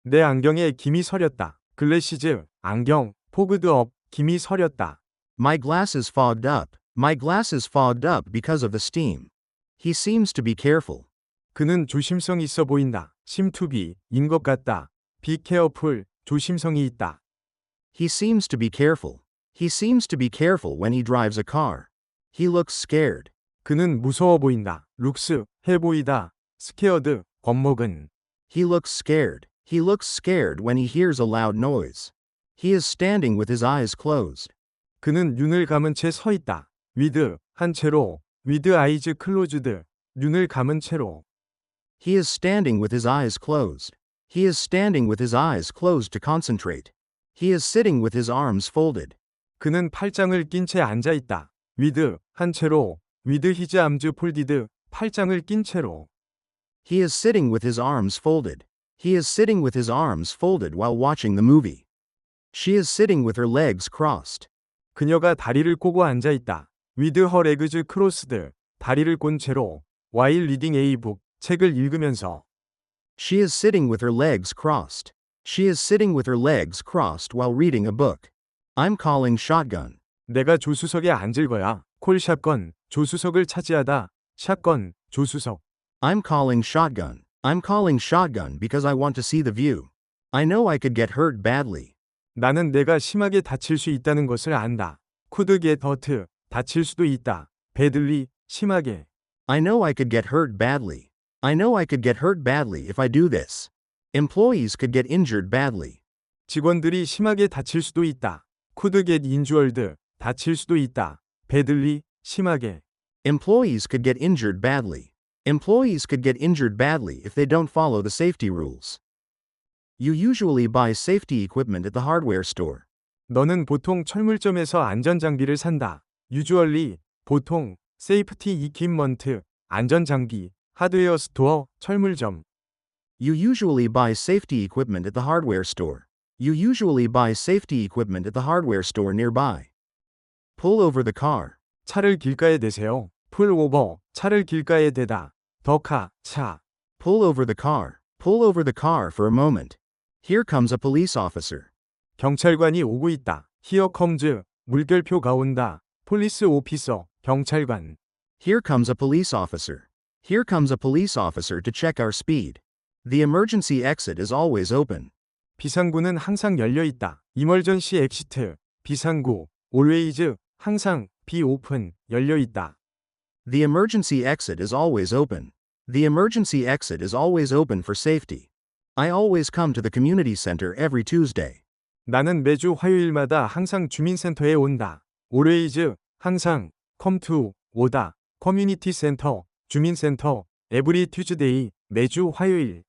내 안경에 김이 서렸다. 글래시즈, 안경, 포그드 업, 김이 서렸다. My glasses fogged up. My glasses fogged up because of the steam. He seems to be careful. 그는 조심성 있어 보인다. 심투비, 인 것 같다. be careful, 조심성이 있다. He seems to be careful. He seems to be careful when he drives a car. He looks scared. 그는 무서워 보인다. looks, 해 보이다. scared, 겁먹은. He looks scared. He looks scared when he hears a loud noise. He is standing with his eyes closed. 그는 눈을 감은 채 서 있다. with, 한 채로. with eyes closed, 눈을 감은 채로. He is standing with his eyes closed. He is standing with his eyes closed to concentrate. He is sitting with his arms folded. 그는 팔짱을 낀 채 앉아 있다. with, 한 채로. with his arms folded, 팔짱을 낀 채로. He is sitting with his arms folded. He is sitting with his arms folded while watching the movie. She is sitting with her legs crossed. 그녀가 다리를 꼬고 앉아 있다. with her legs crossed, 다리를 꼰 채로. while reading a book, 책을 읽으면서. She is sitting with her legs crossed. She is sitting with her legs crossed while reading a book. I'm calling shotgun. 내가 조수석에 앉을 거야. 콜 샷건, 조수석을 차지하다. 샷건, 조수석. I'm calling shotgun. I'm calling shotgun because I want to see the view. I know I could get hurt badly. 나는 내가 심하게 다칠 수 있다는 것을 안다. could get hurt, 다칠 수도 있다. badly, 심하게. I know I could get hurt badly. I know I could get hurt badly if I do this. Employees could get injured badly. 직원들이 심하게 다칠 수도 있다. could get injured, 다칠 수도 있다. badly, 심하게. Employees could get injured badly. Employees could get injured badly if they don't follow the safety rules. You usually buy safety equipment at the hardware store. 너는 보통 철물점에서 안전장비를 산다. usually, 보통, safety equipment, 안전장비, 하드웨어 스토어, 철물점. You usually buy safety equipment at the hardware store. You usually buy safety equipment at the hardware store nearby. Pull over the car. 차를 길가에 대세요. pull over, 차를 길가에 대다. 더카, 차. Pull over the car. Pull over the car for a moment. Here comes a police officer. 경찰관이 오고 있다. Here comes, 물결표가 온다. police officer, 경찰관. Here comes a police officer. Here comes a police officer to check our speed. The emergency exit is always open. 비상구는 항상 열려 있다. emergency exit, 비상구, always, 항상, be open, 열려 있다. The emergency exit is always open. The emergency exit is always open for safety. I always come to the community center every Tuesday. 나는 매주 화요일마다 항상 주민센터에 온다. always, 항상, come to, 오다. community center, 주민센터, every Tuesday, 매주 화요일.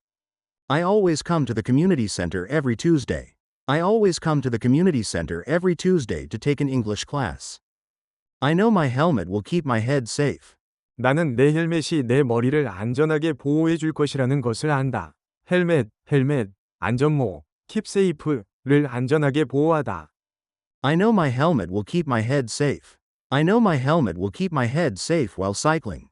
I always come to the community center every Tuesday. I always come to the community center every Tuesday to take an English class. I know my helmet will keep my head safe. 나는 내 헬멧이 내 머리를 안전하게 보호해 줄 것이라는 것을 안다. 헬멧, 안전모, keep safe를 안전하게 보호하다. I know my helmet will keep my head safe. I know my helmet will keep my head safe while cycling.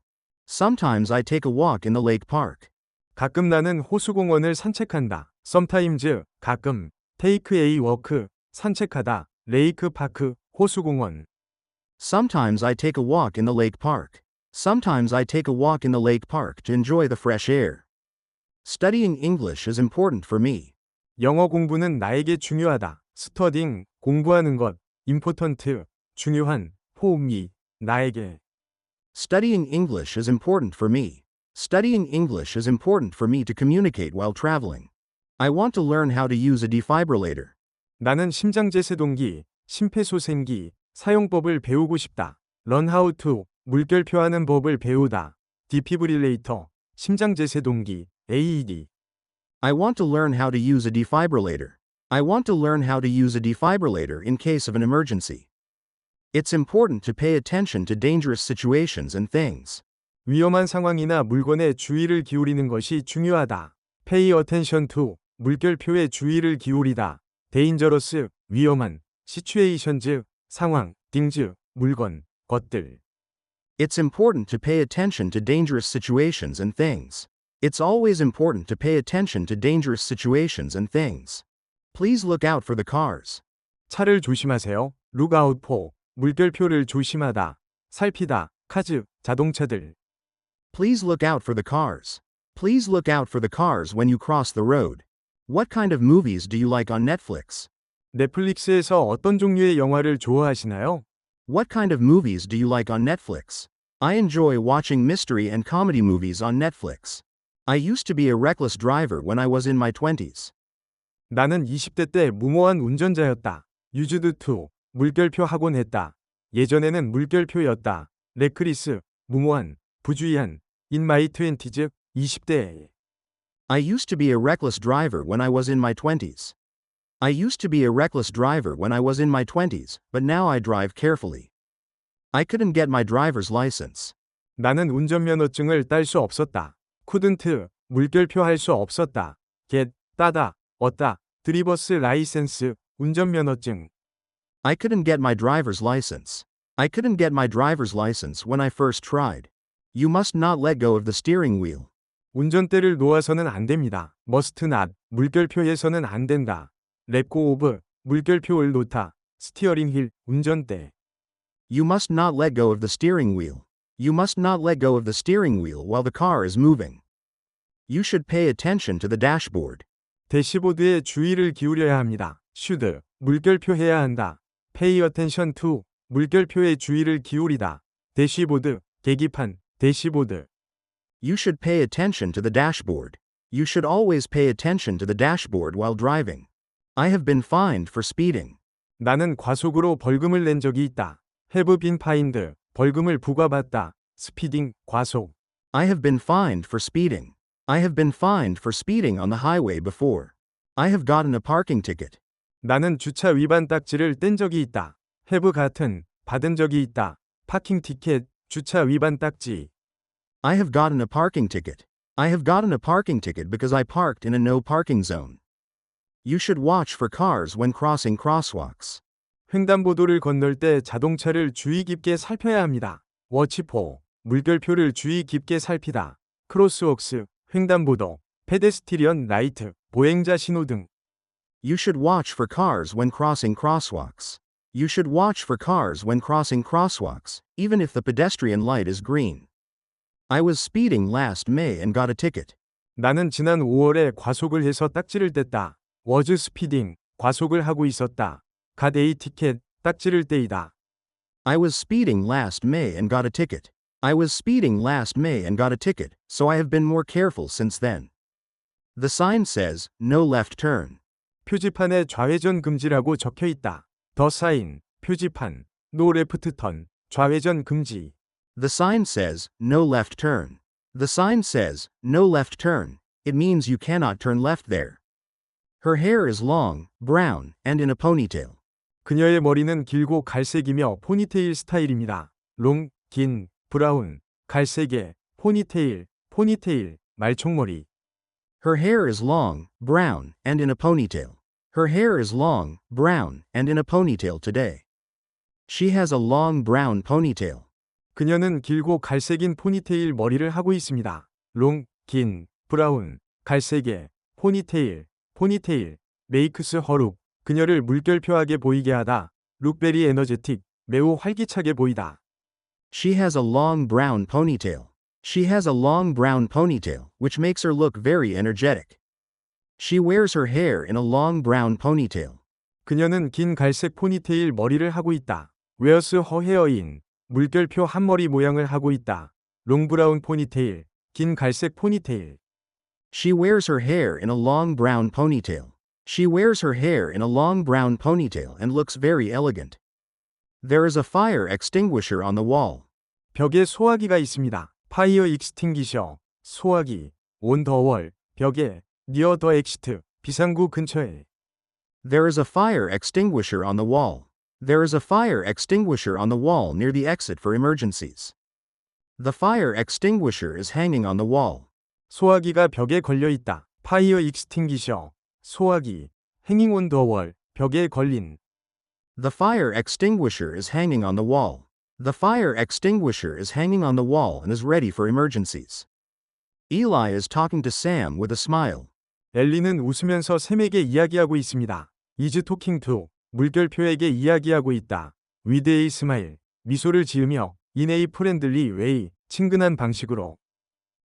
Sometimes I take a walk in the lake park. 가끔 나는 호수공원을 산책한다. sometimes, 가끔, take a walk, 산책하다. 레이크 파크, 호수공원. Sometimes I take a walk in the lake park. Sometimes I take a walk in the lake park to enjoy the fresh air. Studying English is important for me. 영어 공부는 나에게 중요하다. studying, 공부하는 것. important, 중요한. for me, 나에게. Studying English is important for me. Studying English is important for me to communicate while traveling. I want to learn how to use a defibrillator. 나는 심장제세동기, 심폐소생기, 사용법을 배우고 싶다. learn how to, 물결표하는 법을 배우다. defibrillator, 심장제세동기, AED. I want to learn how to use a defibrillator. I want to learn how to use a defibrillator in case of an emergency. It's important to pay attention to dangerous situations and things. 위험한 상황이나 물건에 주의를 기울이는 것이 중요하다. pay attention to, 물결표에 주의를 기울이다. dangerous, 위험한. situations, 상황, things, 물건, 것들. It's important to pay attention to dangerous situations and things. It's always important to pay attention to dangerous situations and things. Please look out for the cars. 차를 조심하세요. Look out for. 물결표를 조심하다. 살피다. 카즈. 자동차들. Please look out for the cars. Please look out for the cars when you cross the road. What kind of movies do you like on Netflix? 넷플릭스에서 어떤 종류의 영화를 좋아하시나요? What kind of movies do you like on Netflix? I enjoy watching mystery and comedy movies on Netflix. I used to be a reckless driver when I was in my 20s. 나는 20대 때 무모한 운전자였다. used to. 물결표 하곤 했다. 예전에는 물결표였다. 레크리스. 무모한. 부주의한. in my 20s. 20대에. I used to be a reckless driver when I was in my 20s. I used to be a reckless driver when I was in my 20s, but now I drive carefully. I couldn't get my driver's license. 나는 운전면허증을 딸 수 없었다. couldn't. 물결표 할 수 없었다. get. 따다. 얻다. 드리버스 라이센스. 운전면허증. I couldn't get my driver's license. I couldn't get my driver's license when I first tried. You must not let go of the steering wheel. 운전대를 놓아서는 안 됩니다. must not. 물결표에서는 안 된다. let go of. 물결표를 놓다. 스티어링 휠. 운전대. You must not let go of the steering wheel. You must not let go of the steering wheel while the car is moving. You should pay attention to the dashboard. 대시보드에 주의를 기울여야 합니다. should. 물결표해야 한다. pay attention to. 물결표에 주의를 기울이다. 대시보드. 계기판. 대시보드. You should pay attention to the dashboard. You should always pay attention to the dashboard while driving. I have been fined for speeding. 나는 과속으로 벌금을 낸 적이 있다. have been fined. 벌금을 부과받다. 스피딩. 과속. I have been fined for speeding. I have been fined for speeding on the highway before. I have gotten a parking ticket. 나는 주차 위반 딱지를 뗀 적이 있다. have 같은. 받은 적이 있다. 파킹 티켓. 주차 위반 딱지. I have gotten a parking ticket. I have gotten a parking ticket because I parked in a no parking zone. You should watch for cars when crossing crosswalks. 횡단보도를 건널 때 자동차를 주의 깊게 살펴야 합니다. watch for. 물결표를 주의 깊게 살피다. 크로스웍스. 횡단보도. 페데스티리언 라이트. 보행자 신호등. You should watch for cars when crossing crosswalks. You should watch for cars when crossing crosswalks, even if the pedestrian light is green. I was speeding last May and got a ticket. 나는 지난 5월에 과속을 해서 딱지를 뗐다. was speeding. 과속을 하고 있었다. got a ticket. 딱지를 떼이다. I was speeding last May and got a ticket. I was speeding last May and got a ticket, so I have been more careful since then. The sign says, no left turn. 표지판에 좌회전 금지라고 적혀 있다. 더 사인. 표지판. no left turn. 좌회전 금지. The sign says, no left turn. The sign says, no left turn. It means you cannot turn left there. Her hair is long, brown, and in a ponytail. 그녀의 머리는 길고 갈색이며 포니테일 스타일입니다. 롱, 긴, 브라운, 갈색의, 포니테일, 포니테일, 말총머리. Her hair is long, brown, and in a ponytail. Her hair is long, brown, and in a ponytail today. She has a long brown ponytail. 그녀는 길고 갈색인 포니테일 머리를 하고 있습니다. 롱, 긴, 브라운, 갈색의, 포니테일, 포니테일, 메이크스 허룩. 그녀를 물결표하게 보이게 하다. look very energetic. 매우 활기차게 보이다. She has a long brown ponytail. She has a long brown ponytail, which makes her look very energetic. She wears her hair in a long brown ponytail. 그녀는 긴 갈색 포니테일 머리를 하고 있다. wears her hair in. 물결표 한 머리 모양을 하고 있다. 롱 브라운 포니테일. 긴 갈색 포니테일. She wears her hair in a long brown ponytail. She wears her hair in a long brown ponytail and looks very elegant. There is a fire extinguisher on the wall. 벽에 소화기가 있습니다. 파이어 익스팅기셔. 소화기. 온 더 월. 벽에. near the exit. 비상구 근처에. There is a fire extinguisher on the wall. There is a fire extinguisher on the wall near the exit for emergencies. The fire extinguisher is hanging on the wall. 소화기가 벽에 걸려 있다. 파이어 익스팅기셔. 소화기. hanging on the wall. 벽에 걸린. The fire extinguisher is hanging on the wall. The fire extinguisher is hanging on the wall and is ready for emergencies. Eli is talking to Sam with a smile. 엘리는 웃으면서 샘에게 이야기하고 있습니다. is talking to 물결표에게 이야기하고 있다. with a smile 미소를 지으며 in a friendly way 친근한 방식으로.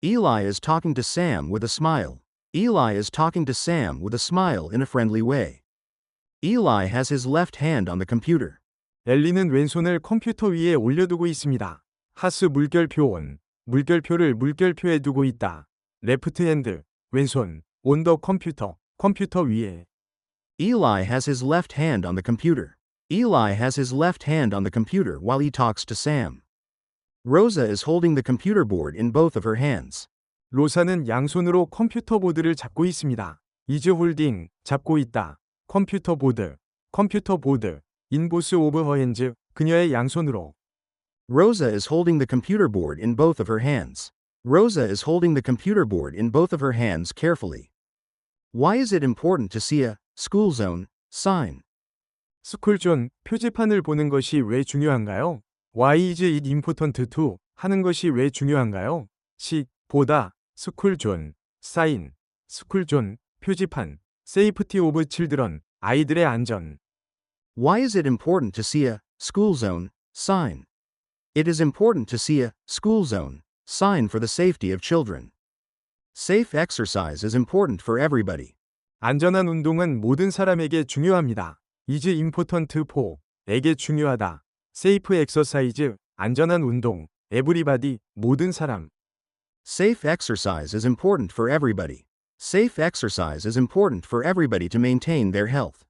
Eli is talking to Sam with a smile. Eli is talking to Sam with a smile in a friendly way. Eli has his left hand on the computer. 엘리는 왼손을 컴퓨터 위에 올려두고 있습니다. 하스 물결표 온 물결표를 물결표에 두고 있다. 레프트 핸드 왼손 온 더 컴퓨터 위에. Eli has his left hand on the computer. Eli has his left hand on the computer while he talks to Sam. Rosa is holding the computer board in both of her hands. 로사는 양손으로 컴퓨터 보드를 잡고 있습니다. is holding 잡고 있다. 컴퓨터 보드 in both of her hands 그녀의 양손으로. Rosa is holding the computer board in both of her hands. Rosa is holding the computer board in both of her hands carefully. Why is it important to see a school zone sign? 스쿨존 표지판을 보는 것이 왜 중요한가요? Why is it important to 하는 것이 왜 중요한가요? 보다 스쿨존 사인 스쿨존 표지판 Safety of children 아이들의 안전. Why is it important to see a school zone sign? It is important to see a school zone sign for the safety of children. Safe exercise is important for everybody. 안전한 운동은 모든 사람에게 중요합니다. is important for 에게 중요하다. safe exercise 안전한 운동 everybody 모든 사람. Safe exercise is important for everybody. Safe exercise is important for everybody to maintain their health.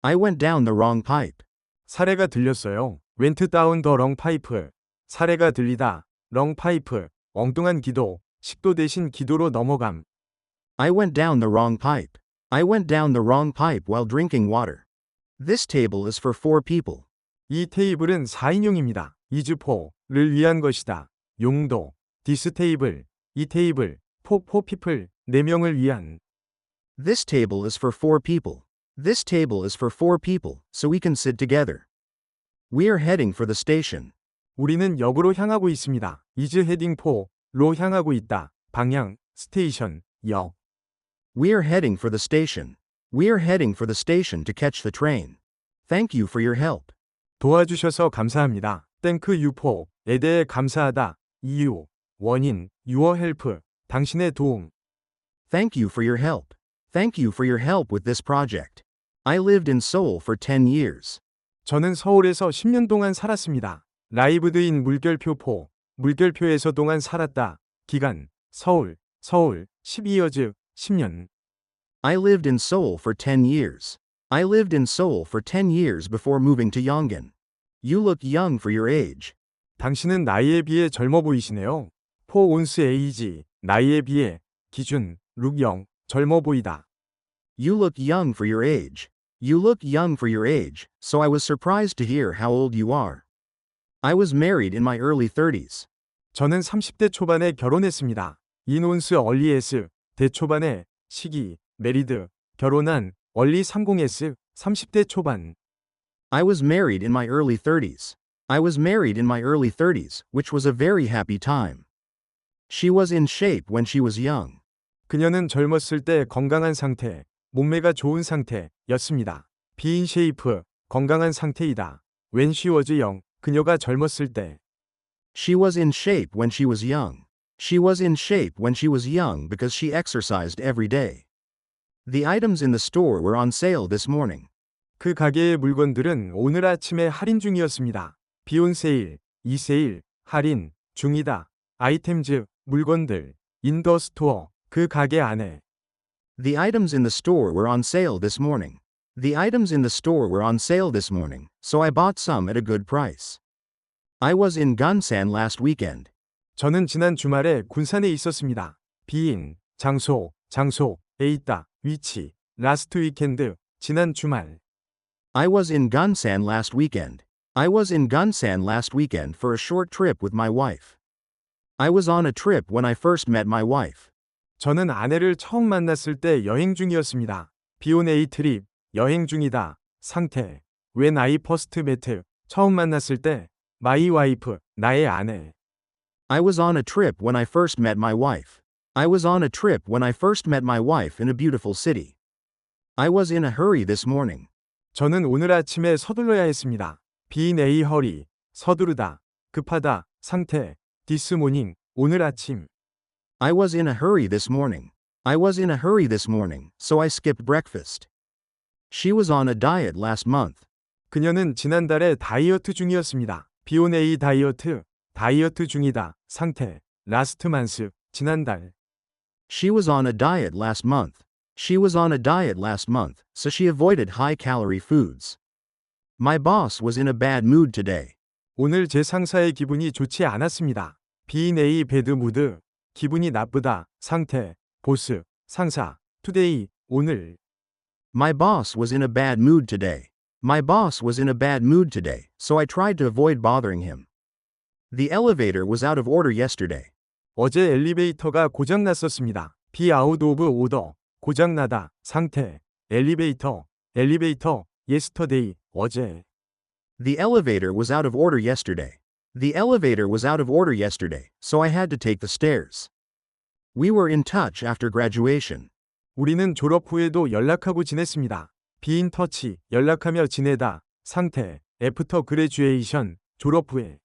I went down the wrong pipe. 사례가 들렸어요. went down the wrong pipe. 사례가 들리다. wrong pipe. 엉뚱한 기도. 식도 대신 기도로 넘어감. I went down the wrong pipe. I went down the wrong pipe while drinking water. This table is for 4 people. 이 테이블은 4인용입니다. is for를 위한 것이다. 용도. this table. 이 테이블. for people. 4명을 위한. This table is for 4 people. This table is for 4 people, so we can sit together. We are heading for the station. 우리는 역으로 향하고 있습니다. is heading for로 향하고 있다. 방향, 스테이션, 역. We are heading for the station. We are heading for the station to catch the train. Thank you for your help. 도와주셔서 감사합니다. Thank you for에 대해 감사하다. 이유, 원인, your help, 당신의 도움. Thank you for your help. Thank you for your help with this project. I lived in Seoul for 10 years. 저는 서울에서 10년 동안 살았습니다. 라이브드인 물결표 물결표에서 동안 살았다. 기간, 서울 12years, 10년. I lived in Seoul for 10 years. I lived in Seoul for 10 years before moving to Yongin. You look young for your age. 당신은 나이에 비해 젊어 보이시네요. for one's age, 나이에 비해, 기준, look young, 젊어 보이다. You look young for your age. You look young for your age, so I was surprised to hear how old you are. I was married in my early 30s. 저는 30대 초반에 결혼했습니다. in one's early's, 대초반에, 시기, married, 결혼한, early 30s, 30대 초반. I was married in my early 30s. I was married in my early 30s, which was a very happy time. She was in shape when she was young. 그녀는 젊었을 때 건강한 상태, 몸매가 좋은 상태였습니다. be in shape, 건강한 상태이다. when she was young, 그녀가 젊었을 때. She was in shape when she was young. She was in shape when she was young because she exercised every day. The items in the store were on sale this morning. 그 가게의 물건들은 오늘 아침에 할인 중이었습니다. be on sale, 이 세일, 할인, 중이다. items, 물건들, in the store, 그 가게 안에. The items in the store were on sale this morning. The items in the store were on sale this morning, so I bought some at a good price. I was in Gunsan last weekend. 저는 지난 주말에 군산에 있었습니다. be in, 장소에 있다, 위치, last weekend, 지난 주말. I was in Gunsan last weekend. I was in Gunsan last weekend for a short trip with my wife. I was on a trip when I first met my wife. 저는 아내를 처음 만났을 때 여행 중이었습니다. be on a trip, 여행 중이다, 상태. when I first met, 처음 만났을 때, my wife, 나의 아내. I was on a trip when I first met my wife. I was on a trip when I first met my wife in a beautiful city. I was in a hurry this morning. 저는 오늘 아침에 서둘러야 했습니다. be in a hurry, 서두르다, 급하다, 상태, this morning, 오늘 아침. I was in a hurry this morning. I was in a hurry this morning, so I skipped breakfast. She was on a diet last month. 그녀는 지난달에 다이어트 중이었습니다. be on a diet, 다이어트 중이다, 상태, last month, 지난달. She was on a diet last month. She was on a diet last month, so she avoided high-calorie foods. My boss was in a bad mood today. 오늘 제 상사의 기분이 좋지 않았습니다. be in a bad mood, 기분이 나쁘다, 상태, 보스, 상사, today, 오늘. My boss was in a bad mood today. My boss was in a bad mood today, so I tried to avoid bothering him. The elevator was out of order yesterday. 어제 엘리베이터가 고장났었습니다. be out of order, 고장나다, 상태, 엘리베이터, yesterday, 어제. The elevator was out of order yesterday. The elevator was out of order yesterday, so I had to take the stairs. We were in touch after graduation. 우리는 졸업 후에도 연락하고 지냈습니다. be in touch, 연락하며 지내다, 상태, after graduation, 졸업 후에.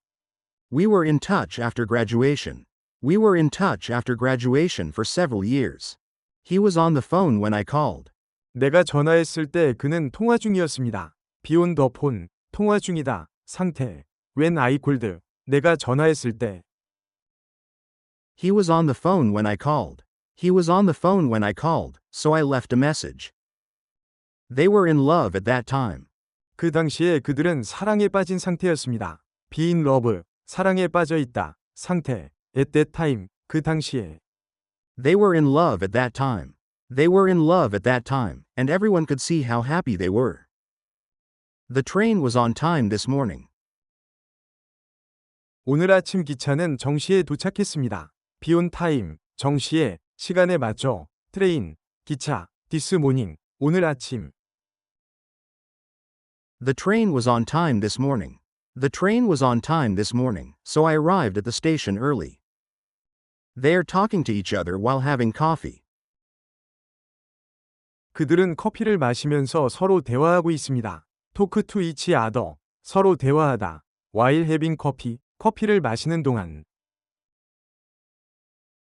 We were in touch after graduation. We were in touch after graduation for several years. He was on the phone when I called. 내가 전화했을 때 그는 통화 중이었습니다. be on the phone, 통화 중이다, 상태, when I called, 내가 전화했을 때. He was on the phone when I called. He was on the phone when I called, so I left a message. They were in love at that time. 그 당시에 그들은 사랑에 빠진 상태였습니다. be in love, 사랑에 빠져 있다, 상태, at that time, 그 당시에. They were in love at that time. They were in love at that time, and everyone could see how happy they were. The train was on time this morning. 오늘 아침 기차는 정시에 도착했습니다. be on time, 정시에, 시간에 맞춰, 트레인, 기차, this morning, 오늘 아침. The train was on time this morning. The train was on time this morning, so I arrived at the station early. They are talking to each other while having coffee. 그들은 커피를 마시면서 서로 대화하고 있습니다. talk to each other, 서로 대화하다, while having coffee, 커피를 마시는 동안.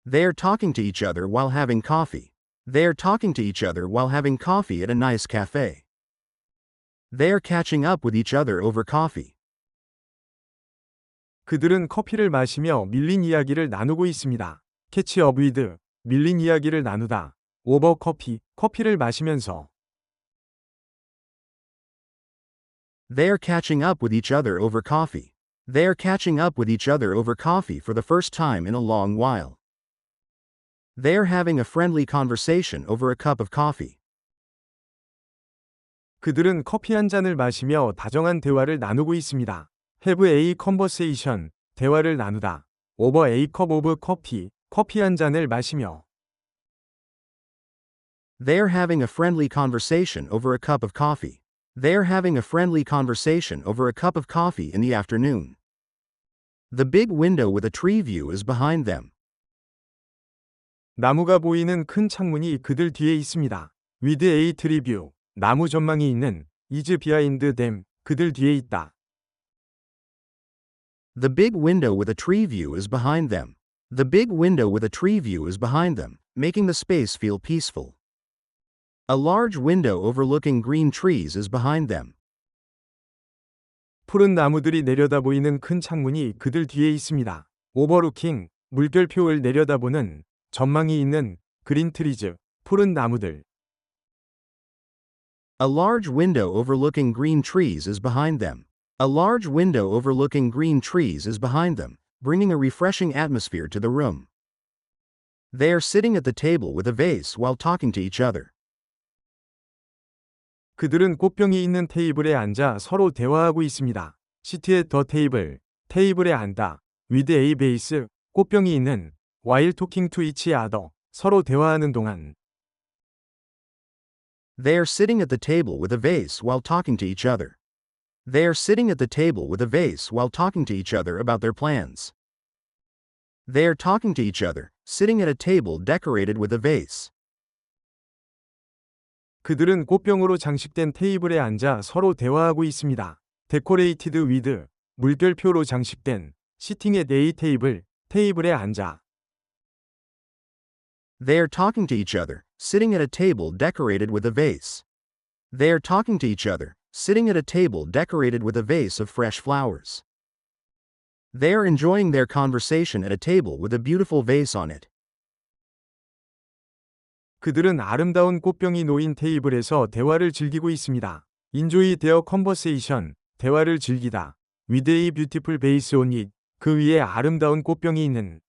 They are talking to each other while having coffee. They are talking to each other while having coffee at a nice cafe. They are catching up with each other over coffee. 그들은 커피를 마시며 밀린 이야기를 나누고 있습니다. catch up with, 밀린 이야기를 나누다, over coffee, 커피를 마시면서. They are catching up with each other over coffee. They are catching up with each other over coffee for the first time in a long while. They are having a friendly conversation over a cup of coffee. 그들은 커피 한 잔을 마시며 다정한 대화를 나누고 있습니다. have a conversation, 대화를 나누다. over a cup of coffee, 커피 한 잔을 마시며. They are having a friendly conversation over a cup of coffee. They are having a friendly conversation over a cup of coffee in the afternoon. The big window with a tree view is behind them. 나무가 보이는 큰 창문이 그들 뒤에 있습니다. with a tree view, 나무 전망이 있는, is behind them, 그들 뒤에 있다. The big window with a tree view is behind them. The big window with a tree view is behind them, making the space feel peaceful. A large window overlooking green trees is behind them. 푸른 나무들이 내려다 보이는 큰 창문이 그들 뒤에 있습니다. overlooking, 물결표를 내려다보는, 전망이 있는, green trees, 푸른 나무들. A large window overlooking green trees is behind them. A large window overlooking green trees is behind them, bringing a refreshing atmosphere to the room. They are sitting at the table with a vase while talking to each other. 그들은 꽃병이 있는 테이블에 앉아 서로 대화하고 있습니다. sit at the table, 테이블에 앉다. with a vase, 꽃병이 있는, while talking to each other, 서로 대화하는 동안. They are sitting at the table with a vase while talking to each other. They are sitting at the table with a vase while talking to each other about their plans. They are talking to each other, sitting at a table decorated with a vase. 그들은 꽃병으로 장식된 테이블에 앉아 서로 대화하고 있습니다. Decorated with 물결표로 장식된 sitting at a table 테이블에 앉아. They are talking to each other, sitting at a table decorated with a vase. They are talking to each other, sitting at a table decorated with a vase of fresh flowers. They are enjoying their conversation at a table with a beautiful vase on it. 그들은 아름다운 꽃병이 놓인 테이블에서 대화를 즐기고 있습니다. Enjoy their conversation, 대화를 즐기다. With a beautiful vase on it, 그 위에 아름다운 꽃병이 있는.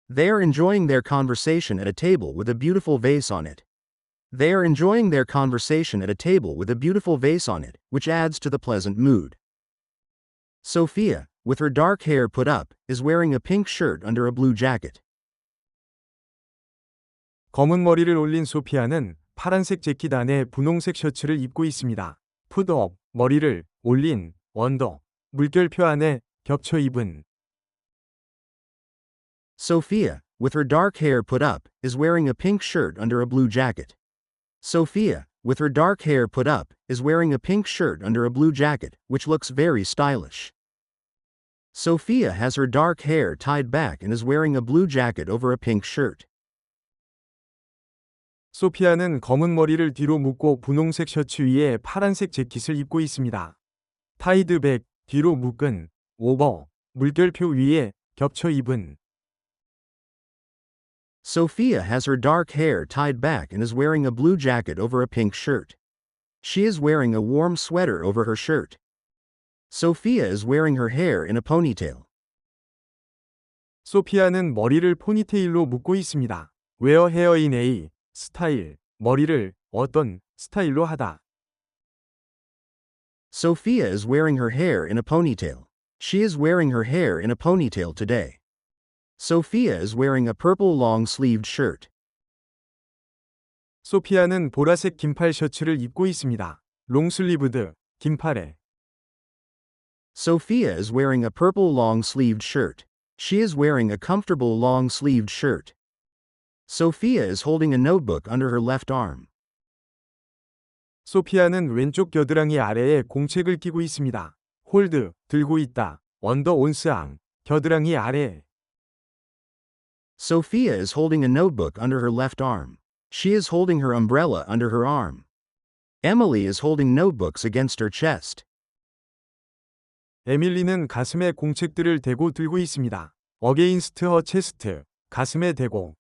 They are enjoying their conversation at a table with a beautiful vase on it. They are enjoying their conversation at a table with a beautiful vase on it, which adds to the pleasant mood. Sophia, with her dark hair put up, is wearing a pink shirt under a blue jacket. 검은 머리를 올린 소피아는 파란색 재킷 안에 분홍색 셔츠를 입고 있습니다. Put up, 머리를 올린, under, 물결표 안에 겹쳐 입은. Sophia, with her dark hair put up, is wearing a pink shirt under a blue jacket. Sophia, with her dark hair put up, is wearing a pink shirt under a blue jacket, which looks very stylish. Sophia has her dark hair tied back and is wearing a blue jacket over a pink shirt. 소피아는 검은 머리를 뒤로 묶고 분홍색 셔츠 위에 파란색 재킷을 입고 있습니다. Tied back, 뒤로 묶은, over, 물결표 위에 겹쳐 입은. Sophia has her dark hair tied back and is wearing a blue jacket over a pink shirt. She is wearing a warm sweater over her shirt. Sophia is wearing her hair in a ponytail. 소피아는 머리를 포니테일로 묶고 있습니다. Wear hair in a 스타일, 머리를 어떤 스타일로 하다. Sophia is wearing her hair in a ponytail. She is wearing her hair in a ponytail today. Sophia is wearing a purple long-sleeved shirt. 소피아는 보라색 긴팔 셔츠를 입고 있습니다. 롱슬리브드, 긴팔에. Sophia is wearing a purple long-sleeved shirt. She is wearing a comfortable long-sleeved shirt. Sophia is holding a notebook under her left arm. 소피아는 왼쪽 겨드랑이 아래에 공책을 끼고 있습니다. 홀드, 들고 있다. 언더 온스앙, 겨드랑이 아래에. Sophia is holding a notebook under her left arm. She is holding her umbrella under her arm. Emily is holding notebooks against her chest. 에밀리는 가슴에 공책들을 대고 들고 있습니다. Against her chest, 가슴에 대고.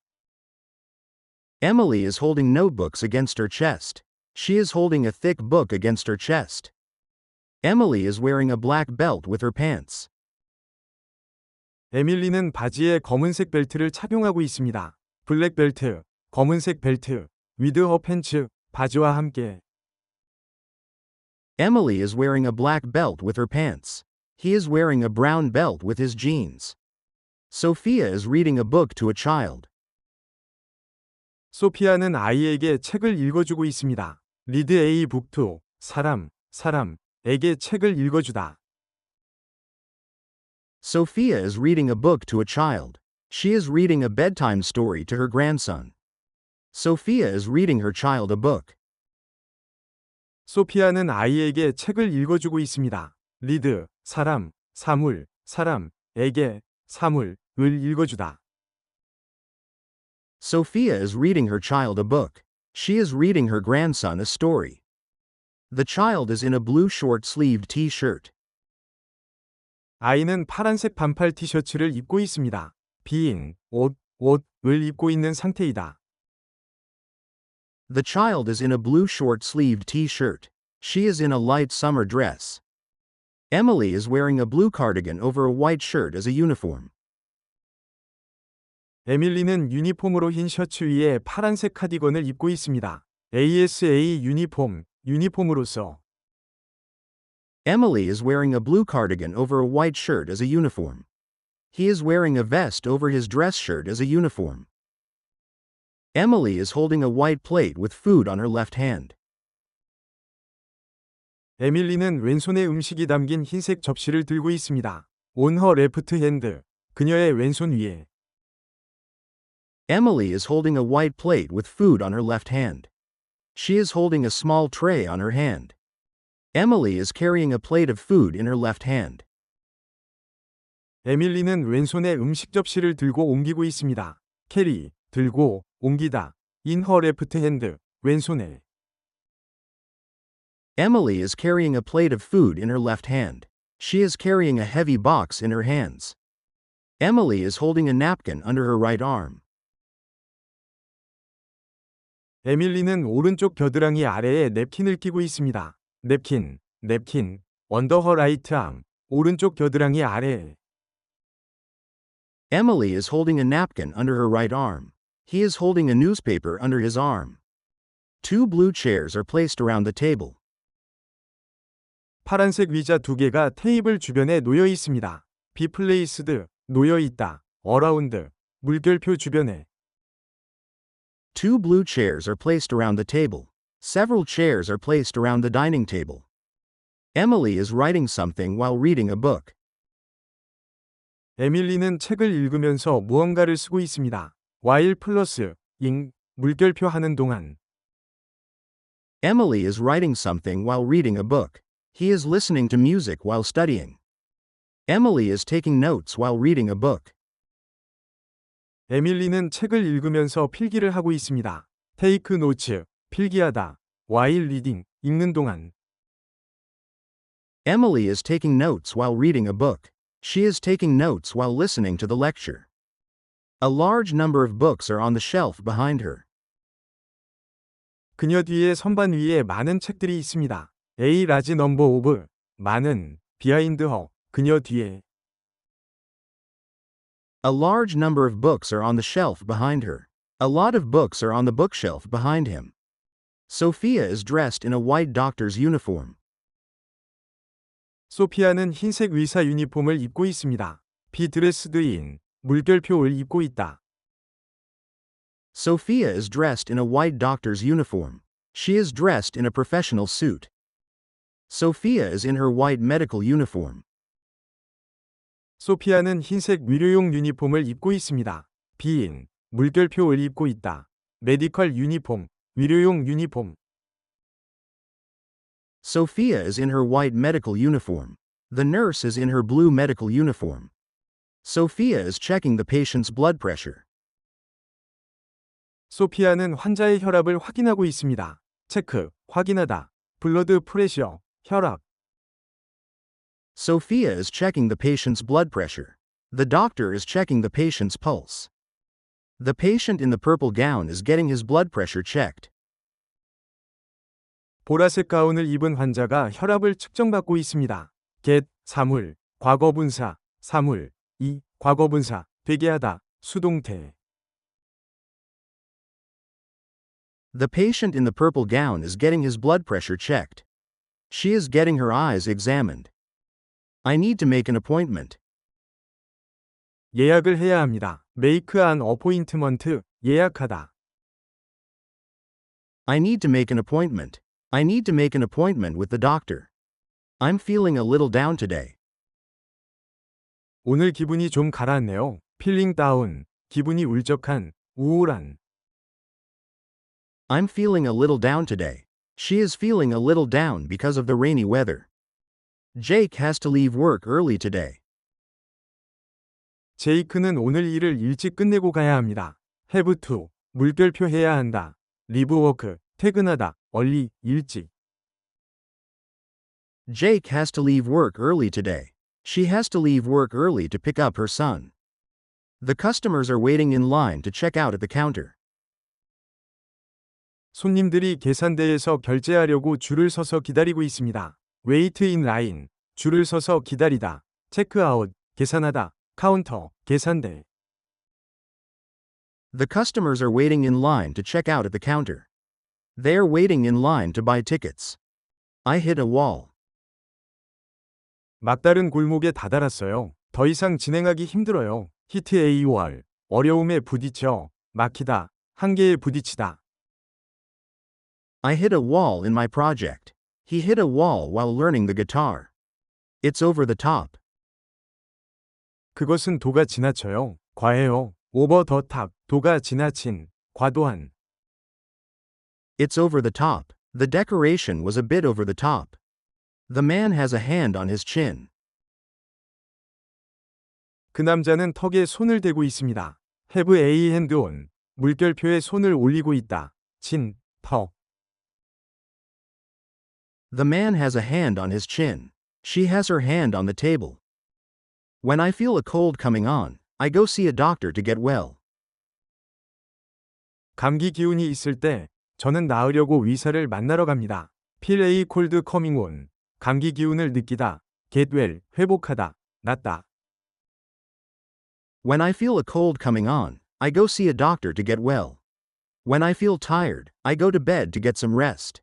Emily is holding notebooks against her chest. She is holding a thick book against her chest. Emily is wearing a black belt with her pants. 에밀리는 바지에 검은색 벨트를 착용하고 있습니다. 블랙 벨트, 검은색 벨트, with her pants, 바지와 함께. Emily is wearing a black belt with her pants. He is wearing a brown belt with his jeans. Sophia is reading a book to a child. 소피아는 아이에게 책을 읽어주고 있습니다. Read a book to, 사람에게 책을 읽어주다. Sophia is reading a book to a child. She is reading a bedtime story to her grandson. Sophia is reading her child a book. 소피아는 아이에게 책을 읽어주고 있습니다. Read, 사람에게, 사물을 읽어주다. Sophia is reading her child a book. She is reading her grandson a story. The child is in a blue short-sleeved t-shirt. 아이는 파란색 반팔 티셔츠를 입고 있습니다. being, 옷을 입고 있는 상태이다. The child is in a blue short-sleeved t-shirt. She is in a light summer dress. Emily is wearing a blue cardigan over a white shirt as a uniform. 에밀리는 유니폼으로 흰 셔츠 위에 파란색 카디건을 입고 있습니다. ASA 유니폼으로서. Emily is wearing a blue cardigan over a white shirt as a uniform. He is wearing a vest over his dress shirt as a uniform. Emily is holding a white plate with food on her left hand. 에밀리는 왼손에 음식이 담긴 흰색 접시를 들고 있습니다. On her left hand, 그녀의 왼손 위에. Emily is holding a white plate with food on her left hand. She is holding a small tray on her hand. Emily is carrying a plate of food in her left hand. 에밀리는 왼손에 음식 접시를 들고 옮기고 있습니다. 캐리, 들고, 옮기다. In her left hand, 왼손에. Emily is carrying a plate of food in her left hand. She is carrying a heavy box in her hands. Emily is holding a napkin under her right arm. 에밀리는 오른쪽 겨드랑이 아래에 냅킨을 끼고 있습니다. 냅킨, under her right arm, 오른쪽 겨드랑이 아래에. Emily is holding a napkin under her right arm. He is holding a newspaper under his arm. Two blue chairs are placed around the table. 파란색 의자 두 개가 테이블 주변에 놓여 있습니다. be placed, 놓여 있다. around, 물결표 주변에. Two blue chairs are placed around the table. Several chairs are placed around the dining table. Emily is writing something while reading a book. 에밀리는 책을 읽으면서 무언가를 쓰고 있습니다. while 플러스, ing, 물결표 하는 동안. Emily is writing something while reading a book. He is listening to music while studying. Emily is taking notes while reading a book. 에밀리는 책을 읽으면서 필기를 하고 있습니다. take notes, 필기하다. while reading, 읽는 동안. Emily is taking notes while reading a book. She is taking notes while listening to the lecture. A large number of books are on the shelf behind her. 그녀 뒤에 선반 위에 많은 책들이 있습니다. A large number of, 많은, behind her, 그녀 뒤에. A large number of books are on the shelf behind her. A lot of books are on the bookshelf behind him. Sophia is dressed in a white doctor's uniform. 소피아는 흰색 의사 유니폼을 입고 있습니다. be dressed in, 물결표를 입고 있다. Sophia is dressed in a white doctor's uniform. She is dressed in a professional suit. Sophia is in her white medical uniform. 소피아는 흰색 의료용 유니폼을 입고 있습니다. be in, 물결표를 입고 있다. 메디컬 유니폼, 의료용 유니폼. Sophia is in her white medical uniform. The nurse is in her blue medical uniform. Sophia is checking the patient's blood pressure. 소피아는 환자의 혈압을 확인하고 있습니다. 체크, 확인하다. 블러드 프레셔, 혈압. Sophia is checking the patient's blood pressure. The doctor is checking the patient's pulse. The patient in the purple gown is getting his blood pressure checked. 보라색 가운을 입은 환자가 혈압을 측정받고 있습니다. get, 사물, 과거분사, 사물, 이, 과거분사, 되게 하다, 수동태. The patient in the purple gown is getting his blood pressure checked. She is getting her eyes examined. I need to make an appointment. 예약을 해야 합니다. make an appointment, 예약하다. I need to make an appointment. I need to make an appointment with the doctor. I'm feeling a little down today. 오늘 기분이 좀 가라앉네요. feeling down, 기분이 울적한, 우울한. I'm feeling a little down today. She is feeling a little down because of the rainy weather. Jake has to leave work early today. 제이크는 오늘 일을 일찍 끝내고 가야 합니다. have to, 물결표 해야 한다. leave work, 퇴근하다, early, 일찍. Jake has to leave work early today. She has to leave work early to pick up her son. The customers are waiting in line to check out at the counter. 손님들이 계산대에서 결제하려고 줄을 서서 기다리고 있습니다. wait in line, 줄을 서서 기다리다. check out, 계산하다. 카운터, 계산대. The customers are waiting in line to check out at the counter. They are waiting in line to buy tickets. I hit a wall. 막다른 골목에 다다랐어요. 더 이상 진행하기 힘들어요. hit a wall, 어려움에 부딪혀, 막히다, 한계에 부딪히다. I hit a wall in my project. He hit a wall while learning the guitar. It's over the top. 그것은 도가 지나쳐요. 과해요. over the top. 도가 지나친. 과도한. It's over the top. The decoration was a bit over the top. The man has a hand on his chin. 그 남자는 턱에 손을 대고 있습니다. have a hand on. 물결표에 손을 올리고 있다. 친, 턱. The man has a hand on his chin. She has her hand on the table. When I feel a cold coming on, I go see a doctor to get well. 감기 기운이 있을 때 저는 나으려고 의사를 만나러 갑니다. feel a cold coming on. 감기 기운을 느끼다. get well. 회복하다. 낫다. When I feel a cold coming on, I go see a doctor to get well. When I feel tired, I go to bed to get some rest.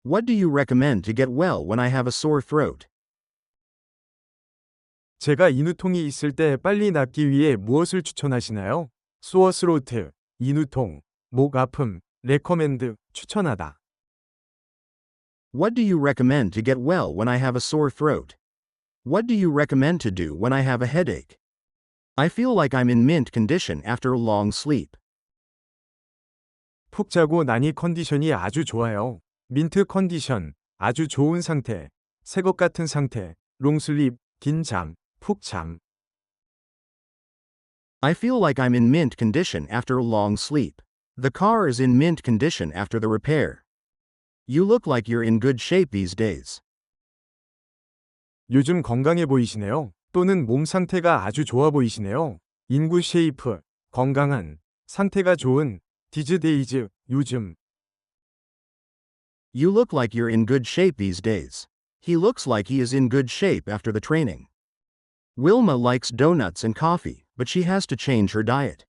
What do you recommend to get well when I have a sore throat? 제가 인후통이 있을 때 빨리 낫기 위해 무엇을 추천하시나요? sore throat. 인후통. 목 아픔. recommend. 추천하다. What do you recommend to get well when I have a sore throat? What do you recommend to do when I have a headache? I feel like I'm in mint condition after a long sleep. 푹 자고 나니 컨디션이 아주 좋아요. 민트 컨디션. 아주 좋은 상태. 새것 같은 상태. 롱슬립. 긴 잠. 푹 잠. I feel like I'm in mint condition after a long sleep. The car is in mint condition after the repair. You look like you're in good shape these days. 요즘 건강해 보이시네요. 또는 몸 상태가 아주 좋아 보이시네요. 인구 쉐이프. 건강한. 상태가 좋은. these days. 요즘. You look like you're in good shape these days. He looks like he is in good shape after the training. Wilma likes donuts and coffee, but she has to change her diet.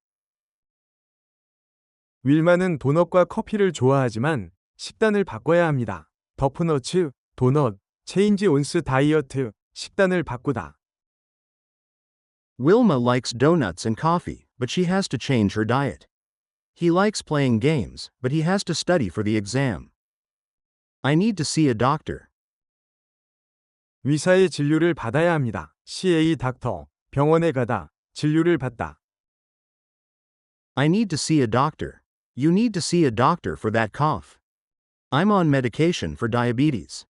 윌마는 도넛과 커피를 좋아하지만 식단을 바꿔야 합니다. 더프너츠, 도넛, 체인지 온스 다이어트, 식단을 바꾸다. Wilma likes donuts and coffee, but she has to change her diet. He likes playing games, but he has to study for the exam. I need to see a doctor. 의사의 진료를 받아야 합니다. CA 닥터, 병원에 가다, 진료를 받다. I need to see a doctor. You need to see a doctor for that cough. I'm on medication for diabetes.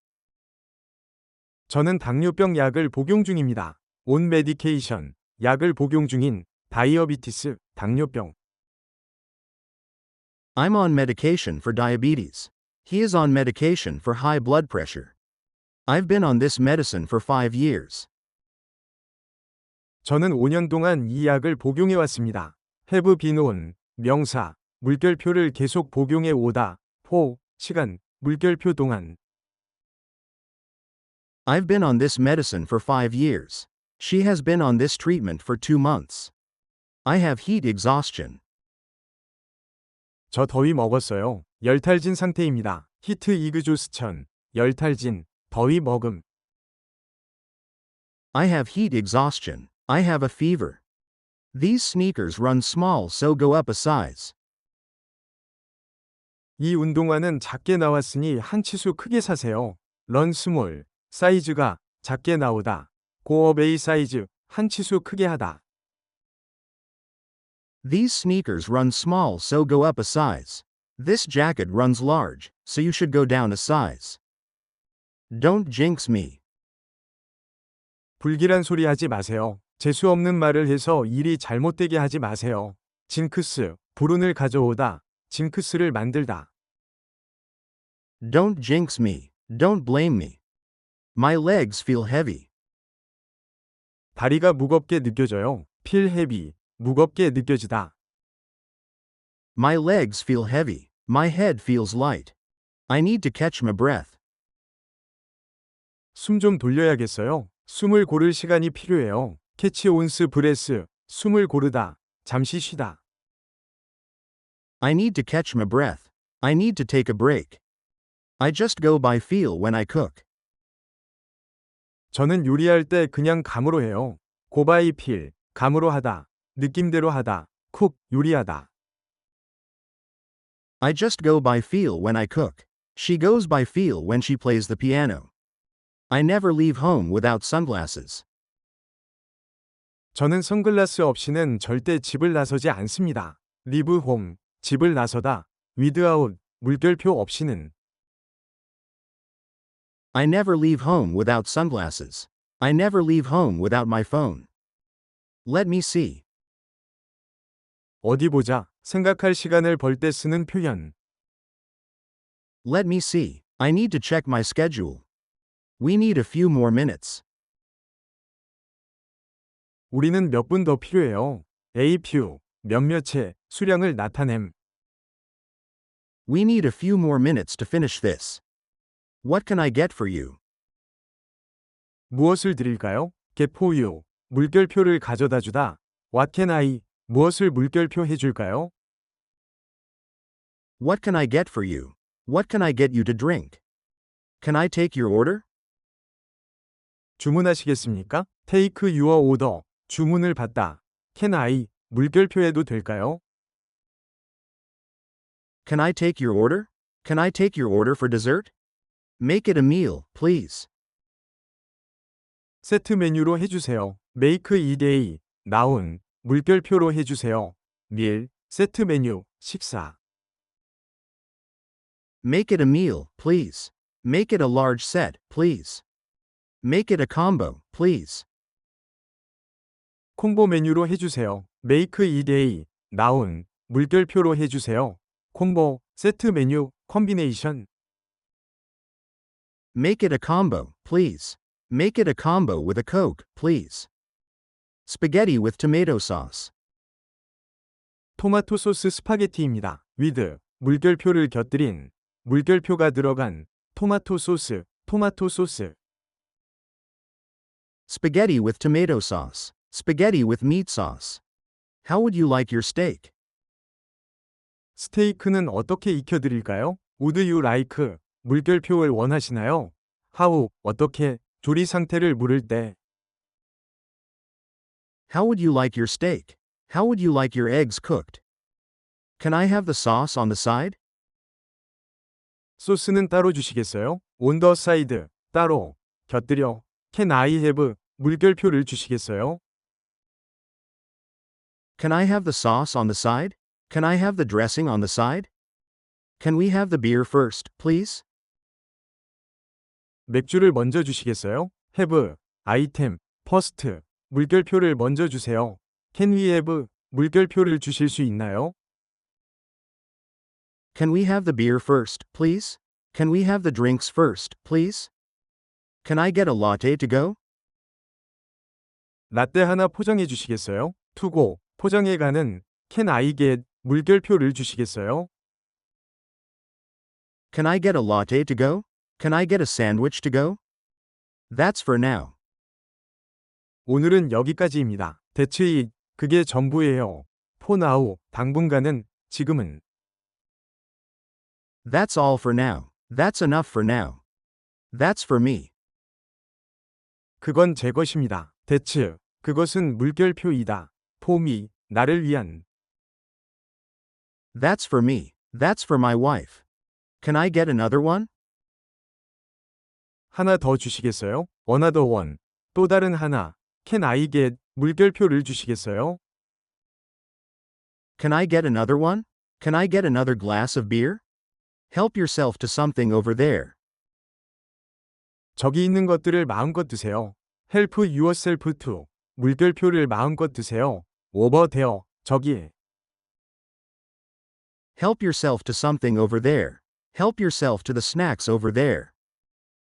저는 당뇨병 약을 복용 중입니다. on medication, 약을 복용 중인, 다이어비티스, 당뇨병. I'm on medication for diabetes. He is on medication for high blood pressure. I've been on this medicine for 5 years. 저는 5년 동안 이 약을 복용해 왔습니다. have been on, 명사, 물결표를 계속 복용해 오다, for, 시간, 물결표 동안. I've been on this medicine for 5 years. She has been on this treatment for 2 months. I have heat exhaustion. 저 더위 먹었어요. 열탈진 상태입니다. 히트 이그조스천, 열탈진, 더위 먹음. I have heat exhaustion. I have a fever. These sneakers run small, so go up a size. 이 운동화는 작게 나왔으니 한 치수 크게 사세요. 런 스몰, 사이즈가 작게 나오다. 고업의 사이즈, 한 치수 크게 하다. These sneakers run small, so go up a size. This jacket runs large, so you should go down a size. Don't jinx me. 불길한 소리 하지 마세요. 재수 없는 말을 해서 일이 잘못되게 하지 마세요. 징크스, 불운을 가져오다, 징크스를 만들다. Don't jinx me. Don't blame me. My legs feel heavy. 다리가 무겁게 느껴져요. feel heavy, 무겁게 느껴지다. My legs feel heavy. My head feels light. I need to catch my breath. 숨 좀 돌려야겠어요. 숨을 고를 시간이 필요해요. 캐치 온스 브레스, 숨을 고르다, 잠시 쉬다. I need to catch my breath. I need to take a break. I just go by feel when I cook. 저는 요리할 때 그냥 감으로 해요. 고바이 필, 감으로 하다, 느낌대로 하다, 쿡, 요리하다. I just go by feel when I cook. She goes by feel when she plays the piano. I never leave home without sunglasses. 저는 선글라스 없이는 절대 집을 나서지 않습니다. live home, 집을 나서다. without, 물결표 없이는. I never leave home without sunglasses. I never leave home without my phone. Let me see. 어디 보자. 생각할 시간을 벌 때 쓰는 표현. Let me see. I need to check my schedule. We need a few more minutes. 우리는 몇 분 더 필요해요. a few, 몇몇의, 수량을 나타냄. We need a few more minutes to finish this. What can I get for you? 무엇을 드릴까요? get for you, 물결표를 가져다 주다. what can I, 무엇을 물결표 해줄까요? What can I get for you? What can I get you to drink? Can I take your order? 주문하시겠습니까? take your order, 주문을 받다. can I, 물결표해도 될까요? Can I take your order? Can I take your order for dessert? Make it a meal, please. 세트 메뉴로 해주세요. make it a, 나온, 물결표로 해주세요. 밀, 세트 메뉴, 식사. Make it a meal, please. Make it a large set, please. Make it a combo, please. 콤보 메뉴로 해주세요. make it a, 나온, 물결표로 해주세요. 콤보, 세트 메뉴, 콤비네이션. Make it a combo, please. Make it a combo with a Coke, please. Spaghetti with tomato sauce. 토마토 소스 스파게티입니다. with, 물결표를 곁들인, 물결표가 들어간, 토마토 소스, 토마토 소스. Spaghetti with tomato sauce. Spaghetti with meat sauce. How would you like your steak? 스테이크는 어떻게 익혀드릴까요? Would you like, 물결표를 원하시나요? How, 어떻게, 조리 상태를 물을 때. How would you like your steak? How would you like your eggs cooked? Can I have the sauce on the side? 소스는 따로 주시겠어요? On the side, 따로, 곁들여. Can I have, 물결표를 주시겠어요? Can I have the sauce on the side? Can I have the dressing on the side? Can we have the beer first, please? 맥주를 먼저 주시겠어요? Have, 아이템, first, 물결표를 먼저 주세요. Can we have, 물결표를 주실 수 있나요? Can we have the beer first, please? Can we have the drinks first, please? Can I get a latte to go? 라떼 하나 포장해 주시겠어요? To go, 포장해 가는, Can I get, 물결표를 주시겠어요? Can I get a latte to go? Can I get a sandwich to go? That's for now. 오늘은 여기까지입니다. That's it, 그게 전부예요. For now, 당분간은, 지금은. That's all for now. That's enough for now. That's for me. 그건 제 것입니다. That's, 그것은 물결표이다. For me, 나를 위한. That's for me. That's for my wife. Can I get another one? 하나 더 주시겠어요? Another one, 또 다른 하나. Can I get, 물결표를 주시겠어요? Can I get another one? Can I get another glass of beer? Help yourself to something over there. 저기 있는 것들을 마음껏 드세요. Help yourself to, 물결표를 마음껏 드세요. over there, 저기. Help yourself to something over there. Help yourself to the snacks over there.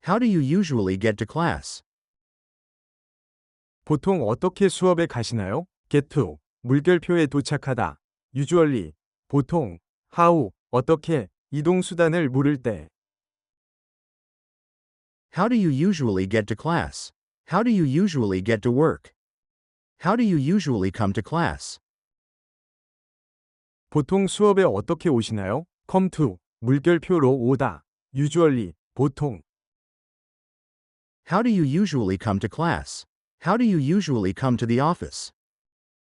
How do you usually get to class? 보통 어떻게 수업에 가시나요? get to, 물결표에 도착하다. usually, 보통. how, 어떻게, 이동수단을 물을 때. How do you usually get to class? How do you usually get to work? How do you usually come to class? 보통 수업에 어떻게 오시나요? come to, 물결표로 오다. usually, 보통. How do you usually come to class? How do you usually come to the office?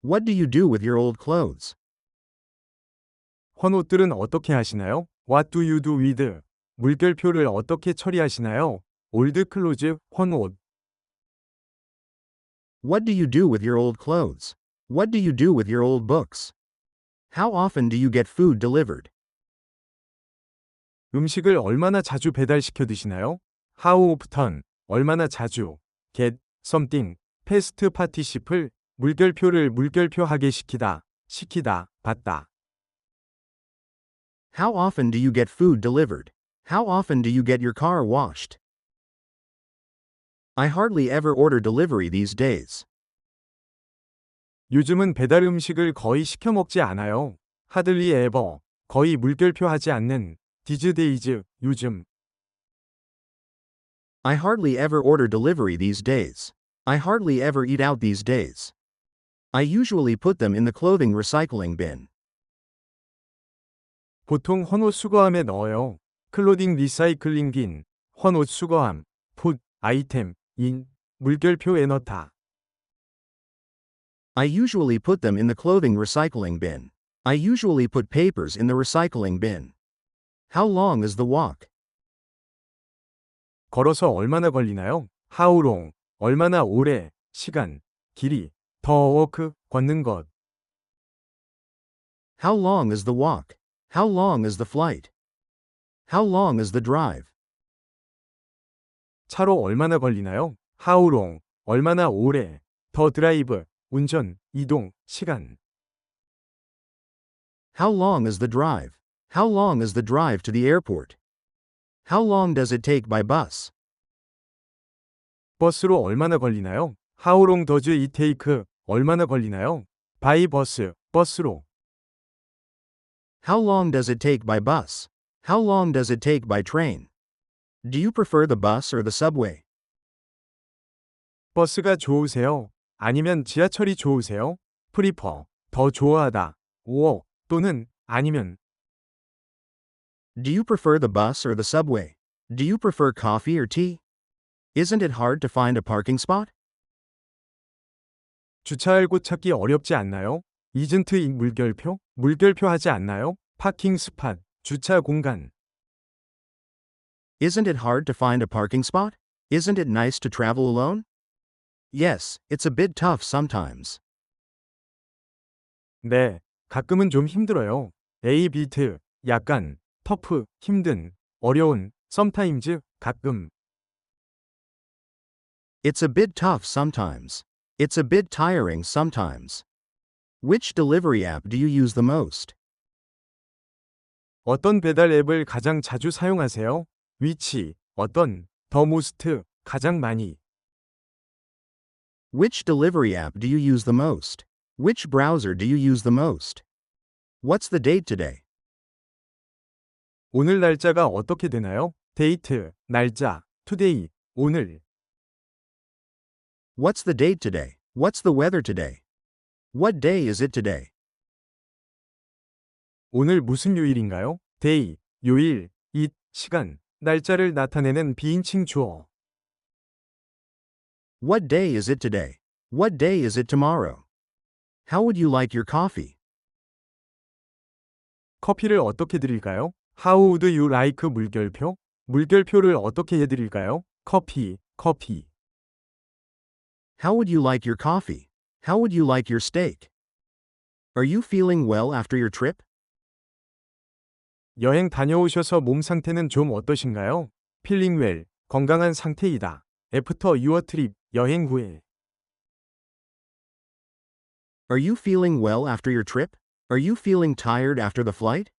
What do you do with your old clothes? 헌옷들은 어떻게 하시나요? What do you do with? 물결표를 어떻게 처리하시나요? old clothes, 헌옷. What do you do with your old clothes? What do you do with your old books? How often do you get food delivered? 음식을 얼마나 자주 배달시켜 드시나요? How often, 얼마나 자주. Get, something, past participle, 물결표를 물결표하게 시키다, 시키다, 받다. How often do you get food delivered? How often do you get your car washed? I hardly ever order delivery these days. 요즘은 배달 음식을 거의 시켜 먹지 않아요. Hardly ever, 거의 물결표하지 않는. These days, 요즘. I hardly ever order delivery these days. I hardly ever eat out these days. I usually put them in the clothing recycling bin. 보통 헌옷 수거함에 넣어요. 클로딩 리사이클링 빈, 헌옷 수거함, put, 아이템, in, 물결표에 넣다. I usually put them in the clothing recycling bin. I usually put papers in the recycling bin. How long is the walk? 걸어서 얼마나 걸리나요? How long, 얼마나 오래, 시간, 길이, 더 walk, 걷는 것. How long is the walk? How long is the flight? How long is the drive? 차로 얼마나 걸리나요? How long, 얼마나 오래, 더 드라이브, 운전, 이동, 시간. How long is the drive? How long is the drive to the airport? How long does it take by bus? 버스로 얼마나 걸리나요? How long does it take, 얼마나 걸리나요? by bus, 버스로. How long does it take by bus? How long does it take by train? Do you prefer the bus or the subway? 버스가 좋으세요? 아니면 지하철이 좋으세요? prefer, 더 좋아하다. or, 또는, 아니면. Do you prefer the bus or the subway? Do you prefer coffee or tea? Isn't it hard to find a parking spot? 주차할 곳 찾기 어렵지 않나요? isn't it 물결표? 물결표 하지 않나요? 파킹 스팟, 주차 공간. Isn't it hard to find a parking spot? Isn't it nice to travel alone? Yes, it's a bit tough sometimes. 네, 가끔은 좀 힘들어요. a bit, 약간, tough, 힘든, 어려운, sometimes, 가끔. It's a bit tough sometimes. It's a bit tiring sometimes. Which delivery app do you use the most? 어떤 배달 앱을 가장 자주 사용하세요? which, 어떤, the most, 가장 많이. Which delivery app do you use the most? Which browser do you use the most? What's the date today? 오늘 날짜가 어떻게 되나요? date, 날짜, today, 오늘. What's the date today? What's the weather today? What day is it today? 오늘 무슨 요일인가요? day, 요일, it, 시간, 날짜를 나타내는 비인칭 주어. What day is it today? What day is it tomorrow? How would you like your coffee? 커피를 어떻게 드릴까요? How would you like 물결표? 물결표를 어떻게 해드릴까요? 커피, 커피. How would you like your coffee? How would you like your steak? Are you feeling well after your trip? 여행 다녀오셔서 몸 상태는 좀 어떠신가요? feeling well, 건강한 상태이다. after your trip, 여행 후에. Are you feeling well after your trip? Are you feeling tired after the flight?